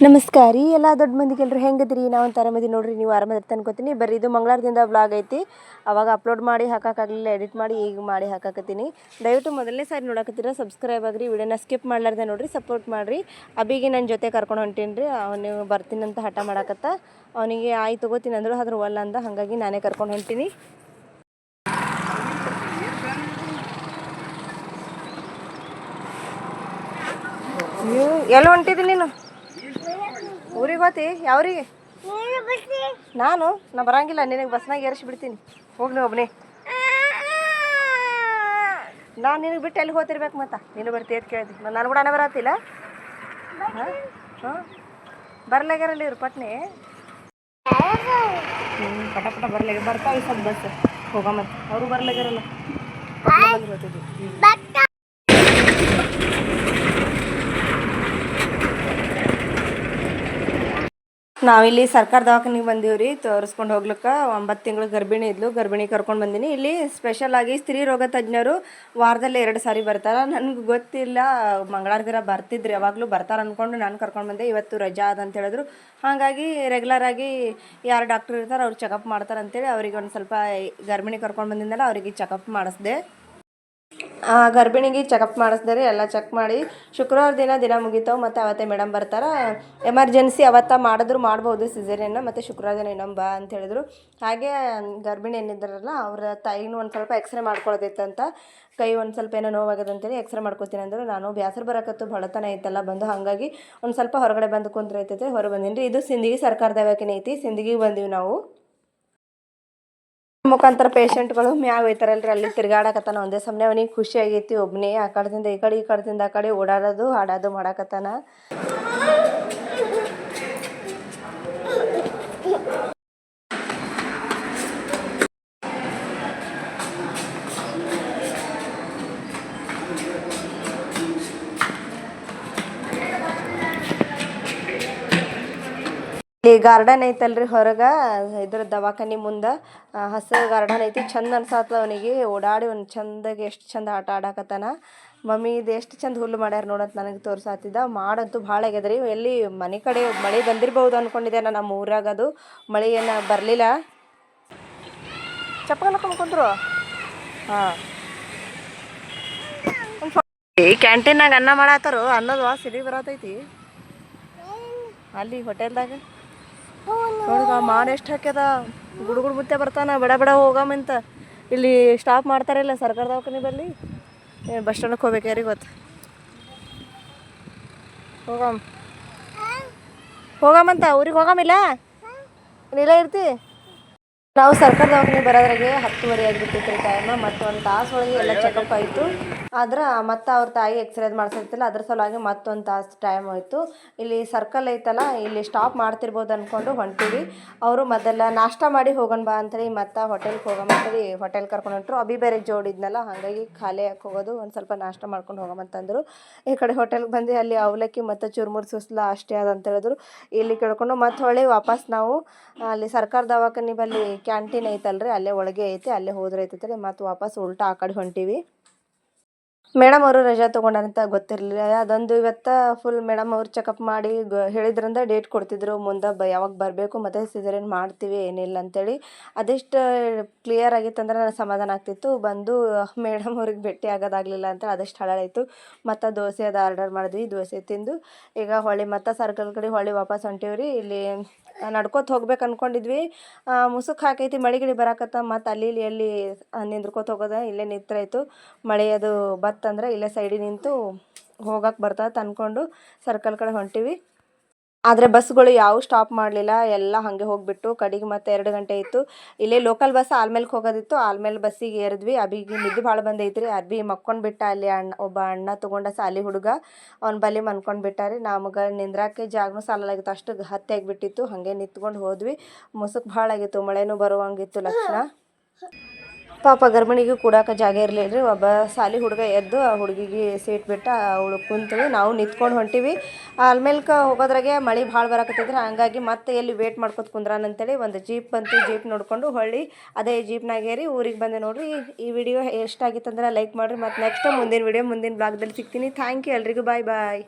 ನಮಸ್ಕಾರ ರೀ ಎಲ್ಲ ದೊಡ್ಡ ಮಂದಿಗೆಲ್ಲರೂ ಹೆಂಗದ್ರಿ ನಾವು ಅಂತ ಆರಾಮದಿ ನೋಡ್ರಿ ನೀವು ಆರಾಮದಿರ್ತ ಅನ್ಕೋತೀನಿ ಬರ್ರಿ ಇದು ಮಂಗಳವಾರದಿಂದ ವ್ಲಾಗ್ ಐತಿ ಅವಾಗ ಅಪ್ಲೋಡ್ ಮಾಡಿ ಹಾಕೋಕ್ಕಾಗಲಿಲ್ಲ ಎಡಿಟ್ ಮಾಡಿ ಈಗ ಮಾಡಿ ಹಾಕಕತ್ತೀನಿ ದಯವಿಟ್ಟು ಮೊದಲನೇ ಸಾರಿ ನೋಡಕತ್ತೀರ ಸಬ್ಸ್ಕ್ರೈಬ್ ಆಗಿರಿ ವಿಡಿಯೋನ ಸ್ಕಿಪ್ ಮಾಡ್ಲಾರ್ದೆ ನೋಡ್ರಿ ಸಪೋರ್ಟ್ ಮಾಡಿರಿ ಅಬಿಗೆ ನನ್ನ ಜೊತೆ ಕರ್ಕೊಂಡು ಹೊಂಟೀನಿ ರೀ ಅವನು ಬರ್ತೀನಂತ ಹಠ ಮಾಡಕತ್ತ ಅವನಿಗೆ ಆಯ್ತು ತೊಗೋತೀನಿ ಅಂದರು ಅದ್ರ ಒಲ್ಲ ಅಂದ ಹಾಗಾಗಿ ನಾನೇ ಕರ್ಕೊಂಡು ಹೊಂಟೀನಿ ನೀವು ಎಲ್ಲ ಹೊಂಟಿದ್ದೀನಿ ನೀನು ಊರಿಗೆ ಹೋತಿ ಯಾವ್ರಿಗೆ ನಾ ಬರಂಗಿಲ್ಲ ನಿನಗೆ ಬಸ್ನಾಗ ಏರಿಸಿ ಬಿಡ್ತೀನಿ ಹೋಗಿ ನೀವು ಒಬ್ಬನೇ ನಾನು ನಿನಗೆ ಬಿಟ್ಟು ಎಲ್ಲಿ ಹೋತಿರ್ಬೇಕು ಮತ್ತೆ ನೀನು ಬರ್ತೀಯ ಅಂತ ಕೇಳಿದ್ವಿ ನಾನು ಕೂಡ ಬರತ್ತಿಲ್ಲ ಹಾಂ ಬರ್ಲಾಗ್ಯಾರಲ್ಲಿ ಇವ್ರು ಪಟ್ನೆ ಪಟ ಪಟ ಬರ್ಲಾಗ ಬರ್ತಾವೆ ಸ್ವಲ್ಪ ಬಸ್ ಹೋಗ ಮತ್ತೆ ಅವರು ಬರ್ಲಾಗ್ಯಾರಲ್ಲ ಬಂದು ನಾವಿಲ್ಲಿ ಸರ್ಕಾರ ದವಾಖಾನಿಗೆ ಬಂದೀವಿ ರೀ ತೋರಿಸ್ಕೊಂಡು ಹೋಗ್ಲಿಕ್ಕೆ 9 ತಿಂಗಳು ಗರ್ಭಿಣಿ ಇದ್ಲು ಗರ್ಭಿಣಿ ಕರ್ಕೊಂಡು ಬಂದೀನಿ ಇಲ್ಲಿ ಸ್ಪೆಷಲ್ ಆಗಿ ಸ್ತ್ರೀ ರೋಗ ತಜ್ಞರು ವಾರದಲ್ಲಿ 2 ಸಾರಿ ಬರ್ತಾರೆ ನನಗೆ ಗೊತ್ತಿಲ್ಲ ಮಂಗಳವಾರ ಬರ್ತಿದ್ರು ಯಾವಾಗಲೂ ಬರ್ತಾರೆ ಅಂದ್ಕೊಂಡು ನಾನು ಕರ್ಕೊಂಡು ಬಂದೆ ಇವತ್ತು ರಜಾ ಅದಂತ ಹೇಳಿದ್ರು ಹಾಗಾಗಿ ರೆಗ್ಯುಲರ್ ಆಗಿ ಯಾರು ಡಾಕ್ಟ್ರ್ ಇರ್ತಾರೆ ಅವ್ರು ಚೆಕಪ್ ಮಾಡ್ತಾರೆ ಅಂತೇಳಿ ಅವ್ರಿಗೆ ಒಂದು ಸ್ವಲ್ಪ ಗರ್ಭಿಣಿ ಕರ್ಕೊಂಡು ಬಂದಿದ್ದಲ್ಲ ಅವರಿಗೆ ಚೆಕಪ್ ಮಾಡಿಸ್ದೆ ಗರ್ಭಿಣಿಗೆ ಚೆಕಪ್ ಮಾಡಿಸ್ದೆ ಎಲ್ಲ ಚೆಕ್ ಮಾಡಿ ಶುಕ್ರವಾರ ದಿನ ಮುಗಿತಾವೆ ಮತ್ತು ಅವತ್ತೇ ಮೇಡಮ್ ಬರ್ತಾರೆ ಎಮರ್ಜೆನ್ಸಿ ಅವತ್ತ ಮಾಡಿದ್ರು ಮಾಡ್ಬೋದು ಸಿಸೇರಿಯನ್ನ ಮತ್ತು ಶುಕ್ರವಾರ ದಿನ ಇನ್ನೊಂದು ಬಾ ಅಂತ ಹೇಳಿದ್ರು ಹಾಗೆ ಗರ್ಭಿಣಿ ಏನಿದ್ದಾರಲ್ಲ ಅವ್ರ ತಾಯಿನೂ ಒಂದು ಸ್ವಲ್ಪ ಎಕ್ಸ್ರೇ ಮಾಡ್ಕೊಳ್ಳೋದಿತ್ತಂತ ಕೈ ಒಂದು ಸ್ವಲ್ಪ ಏನೋ ನೋವಾಗದ ಅಂತೇಳಿ ಎಕ್ಸ್ರೇ ಮಾಡ್ಕೊತೀನಿ ಅಂದ್ರೆ ನಾನು ಬ್ಯಾಸರ ಬರಕತ್ತು ಬಡತನ ಐತಲ್ಲ ಬಂದು ಹಾಗಾಗಿ ಒಂದು ಸ್ವಲ್ಪ ಹೊರಗಡೆ ಬಂದು ಕುಂತ್ರೈತೈತೆ ಹೊರಗೆ ಬಂದೀನಿ ರೀ ಇದು ಸಿಂದಗಿ ಸರ್ಕಾರ ದವಾಖಾನೆ ಐತಿ ಸಿಂದಗಿಗೆ ಬಂದೀವಿ ನಾವು ಮುಖಾಂತರ ಪೇಷಂಟ್ಗಳು ಮ್ಯಾಗ ಹೋಯ್ತಾರಲ್ರಿ ಅಲ್ಲಿ ತಿರ್ಗಾಡಕತ್ತಾನ ಒಂದೇ ಸಮನೆ ಅವನಿಗೆ ಖುಷಿ ಆಗೈತಿ ಒಬ್ಬನೇ ಆ ಕಡೆದಿಂದ ಈ ಕಡೆದಿಂದ ಆ ಕಡೆ ಓಡಾಡೋದು ಹಾಡೋದು ಮಾಡಕತ್ತಾನ ಇಲ್ಲಿ ಗಾರ್ಡನ್ ಐತಲ್ರಿ ಹೊರಗೆ ಇದ್ರ ದವಾಖಾನೆ ಮುಂದೆ ಹಸಿರು ಗಾರ್ಡನ್ ಐತಿ ಚಂದ ಅನ್ಸಾತದ ಅವನಿಗೆ ಓಡಾಡಿ ಒಂದು ಚಂದಾಗಿ ಎಷ್ಟು ಚಂದ ಆಟ ಆಡಕತ್ತಾನ ಮಮ್ಮಿ ಇದು ಎಷ್ಟು ಚಂದ ಹುಲ್ಲು ಮಾಡ್ಯಾರ ನೋಡಂತ ನನಗೆ ತೋರ್ಸಾತಿದ್ದ ಮಾಡಂತೂ ಭಾಳ ಆಗ್ಯದ್ರಿ ಎಲ್ಲಿ ಮನೆ ಕಡೆ ಮಳೆ ಬಂದಿರ್ಬೋದು ಅಂದ್ಕೊಂಡಿದ್ದೆ ನಾನು ನಮ್ಮ ಊರಾಗ ಅದು ಮಳೆ ಏನು ಬರಲಿಲ್ಲ ಚಪ್ಪಲ್ ಹಾಕೊಂಡ್ರು ಹಾಂ ಈ ಕ್ಯಾಂಟೀನಾಗ ಅನ್ನ ಮಾಡತ್ತಾರು ಅನ್ನೋದು ಸಿರಿ ಬರತೈತಿ ಅಲ್ಲಿ ಹೋಟೆಲ್ದಾಗ ನೋಡಿದ ಮಾನ ಎಷ್ಟು ಹಾಕ್ಯದ ಗುಡುಗುಡು ಮುತ್ತೆ ಬರ್ತಾನ ಬಡ ಬಡ ಹೋಗಮ್ಮಂತ ಇಲ್ಲಿ ಸ್ಟಾಪ್ ಮಾಡ್ತಾರಿಲ್ಲ ಸರ್ಕಾರ ದವಾಖಾನೆ ಬಲ್ಲಿ ಬಸ್ ಸ್ಟ್ಯಾಂಡಕ್ಕೆ ಹೋಗ್ಬೇಕು ಯಾರಿಗೆ ಗೊತ್ತು ಹೋಗಮ್ಮಂತ ಊರಿಗೆ ಹೋಗಮಿಲ್ಲ ಇಲ್ಲ ಇರ್ತಿ ನಾವು ಸರ್ಕಾರ ದವಾಖಾನೆ ಬರೋದ್ರಾಗೆ 10:30 ಆಗಿಬಿಟ್ಟಿತ್ತು ಟೈಮ್ ಮತ್ತು ಒಂದು ತಾಸು ಒಳಗೆ ಎಲ್ಲ ಚೆಕಪ್ ಆಯಿತು ಆದ್ರೆ ಮತ್ತು ಅವ್ರ ತಾಯಿ ಎಕ್ಸ್ರೇದ್ ಮಾಡ್ಸಿರ್ತಿಲ್ಲ ಅದ್ರ ಸಲುವಾಗಿ ಮತ್ತೊಂದು ತಾಸು ಟೈಮ್ ಆಯಿತು ಇಲ್ಲಿ ಸರ್ಕಲ್ ಐತಲ್ಲ ಇಲ್ಲಿ ಸ್ಟಾಪ್ ಮಾಡ್ತಿರ್ಬೋದು ಅಂದ್ಕೊಂಡು ಹೊಂಟೀವಿ ಅವರು ಮೊದಲ ನಾಷ್ಟ ಮಾಡಿ ಹೋಗೋಣ ಬಾ ಅಂತೇಳಿ ಮತ್ತು ಹೋಟೆಲ್ಗೆ ಹೋಗಮ್ಮಂತೇಳಿ ಹೋಟೆಲ್ ಕರ್ಕೊಂಡು ಹೊಂಟ್ರು ಅಭಿ ಬೇರೆ ಜೋಡಿದ್ನಲ್ಲ ಹಾಗಾಗಿ ಖಾಲಿ ಹಾಕಿ ಹೋಗೋದು ಒಂದು ಸ್ವಲ್ಪ ನಾಷ್ಟ ಮಾಡ್ಕೊಂಡು ಹೋಗಮ್ಮಂತಂದರು ಈ ಕಡೆ ಹೋಟೆಲ್ಗೆ ಬಂದು ಅಲ್ಲಿ ಅವಲಕ್ಕಿ ಮತ್ತು ಚುರುಮುರು ಸುಸ್ಲ ಅಷ್ಟೇ ಅದಂತ ಹೇಳಿದ್ರು ಇಲ್ಲಿ ಕೇಳ್ಕೊಂಡು ಮತ್ತು ಹೊಳ್ಳಿ ವಾಪಸ್ ನಾವು ಅಲ್ಲಿ ಸರ್ಕಾರ ದವಾಖಾನೆ ಬಲ್ಲಿ ಕ್ಯಾಂಟೀನ್ ಐತಲ್ರಿ ಅಲ್ಲೇ ಒಳಗೆ ಐತಿ ಅಲ್ಲೇ ಹೋದ್ರೆ ಐತೈತ್ರಿ ಮತ್ತು ವಾಪಸ್ ಉಲ್ಟಾ ಆ ಕಡೆ ಹೊಂಟೀವಿ ಮೇಡಮ್ ಅವರು ರಜಾ ತೊಗೊಂಡಂತ ಗೊತ್ತಿರಲಿಲ್ಲ ಅದೊಂದು ಇವತ್ತು ಫುಲ್ ಮೇಡಮ್ ಅವ್ರು ಚೆಕಪ್ ಮಾಡಿ ಹೇಳಿದ್ರಿಂದ ಡೇಟ್ ಕೊಡ್ತಿದ್ರು ಮುಂದೆ ಯಾವಾಗ ಬರಬೇಕು ಮತ್ತು ಸಿಸೇರಿಯನ್ ಮಾಡ್ತೀವಿ ಏನಿಲ್ಲ ಅಂತೇಳಿ ಅದೆಷ್ಟು ಕ್ಲಿಯರ್ ಆಗಿತ್ತಂದ್ರೆ ನನಗೆ ಸಮಾಧಾನ ಆಗ್ತಿತ್ತು ಬಂದು ಮೇಡಮ್ ಅವ್ರಿಗೆ ಭೇಟಿ ಆಗೋದಾಗಲಿಲ್ಲ ಅಂತೇಳಿ ಅದಷ್ಟು ಹಳಾಯಿತು ಮತ್ತು ದೋಸೆ ಅದು ಆರ್ಡರ್ ಮಾಡಿದ್ವಿ ದೋಸೆ ತಿಂದು ಈಗ ಹೊಳ್ಳಿ ಮತ್ತು ಸರ್ಕಲ್ ಕಡೆ ಹೊಳ್ಳಿ ವಾಪಸ್ ಹೊಂಟೀವ್ರಿ ಇಲ್ಲಿ ನಡ್ಕೋತ ಹೋಗ್ಬೇಕು ಅಂದ್ಕೊಂಡಿದ್ವಿ ಮುಸುಕ್ ಹಾಕೈತಿ ಮಳೆಗಿಳಿ ಬರಾಕತ್ತ ಮತ್ತು ಅಲ್ಲಿ ನಿಂದ್ರಕೋತ ಹೋಗೋದ ಇಲ್ಲೇ ನಿಂತ್ರಾಯ್ತು ಮಳೆ ಅದು ಬತ್ತಂದ್ರೆ ಇಲ್ಲೇ ಸೈಡಿಗೆ ನಿಂತು ಹೋಗಕ್ಕೆ ಬರ್ತದೆ ಅಂದ್ಕೊಂಡು ಸರ್ಕಲ್ ಕಡೆ ಹೊಂಟೀವಿ ಆದರೆ ಬಸ್ಗಳು ಯಾವ ಸ್ಟಾಪ್ ಮಾಡಲಿಲ್ಲ ಎಲ್ಲ ಹಾಗೆ ಹೋಗಿಬಿಟ್ಟು ಕಡೆಗೆ ಮತ್ತು 2 ಗಂಟೆ ಇತ್ತು ಇಲ್ಲೇ ಲೋಕಲ್ ಬಸ್ ಆಲ್ಮೇಲ್ಗೆ ಹೋಗೋದಿತ್ತು ಆಲ್ಮೇಲೆ ಬಸ್ಸಿಗೆ ಏರಿದ್ವಿ ಅಬಿಗೆ ನಿದ್ದೆ ಭಾಳ ಬಂದೈತ್ರಿ ಅರ್ಬಿ ಮಕ್ಕೊಂಡು ಬಿಟ್ಟ ಅಲ್ಲಿ ಒಬ್ಬ ಅಣ್ಣ ತೊಗೊಂಡ ಸಾಲಿ ಹುಡುಗ ಅವ್ನ ಬಲಿ ಮನ್ಕೊಂಡು ಬಿಟ್ಟಾರಿ ನಮಗೆ ನಿಂದ್ರಾಕೆ ಜಾಗನೂ ಸಾಲಾಗಿತ್ತು ಅಷ್ಟು ಹತ್ತಿ ಆಗಿಬಿಟ್ಟಿತ್ತು ಹಾಗೆ ನಿಂತ್ಕೊಂಡು ಹೋದ್ವಿ ಮುಸುಕ್ ಭಾಳ ಆಗಿತ್ತು ಮಳೆನೂ ಬರುವಂಗಿತ್ತು ಲಕ್ಷಣ ಪಾಪ ಗರ್ಭಿಣಿಗೂ ಕೂಡಾಕ ಜಾಗ ಇರಲಿಲ್ಲ ರೀ. ಒಬ್ಬ ಸಾಲಿ ಹುಡುಗ ಎದ್ದು ಆ ಹುಡುಗಿಗೆ ಸೀಟ್ ಬಿಟ್ಟು ಅವಳು ಕುಂತಳು. ನಾವು ನಿಂತ್ಕೊಂಡು ಹೊಂಟಿವಿ. ಆಲ್ಮೇಲ್ಕ ಹೋಗೋದ್ರಾಗೆ ಮಳೆ ಭಾಳ ಬರಾಕತ್ತಿದ್ರೆ ಹಂಗಾಗಿ ಮತ್ತೆ ಎಲ್ಲಿ ವೇಟ್ ಮಾಡ್ಕೊತ ಕುಂದ್ರಾನಂತೇಳಿ ಒಂದು ಜೀಪ್ ಬಂತು. ಜೀಪ್ ನೋಡಿಕೊಂಡು ಹೊಳ್ಳಿ ಅದೇ ಜೀಪ್ನಾಗೇರಿ ಊರಿಗೆ ಬಂದೆ ನೋಡ್ರಿ. ಈ ವಿಡಿಯೋ ಎಷ್ಟಾಗಿತ್ತಂದ್ರೆ ಲೈಕ್ ಮಾಡಿರಿ. ಮತ್ತು ನೆಕ್ಸ್ಟ್ ಮುಂದಿನ ವಿಡಿಯೋ ಮುಂದಿನ ಬ್ಲಾಗ್ದಲ್ಲಿ ಸಿಗ್ತೀನಿ. ಥ್ಯಾಂಕ್ ಯು ಎಲ್ರಿಗೂ. ಬಾಯ್ ಬಾಯ್.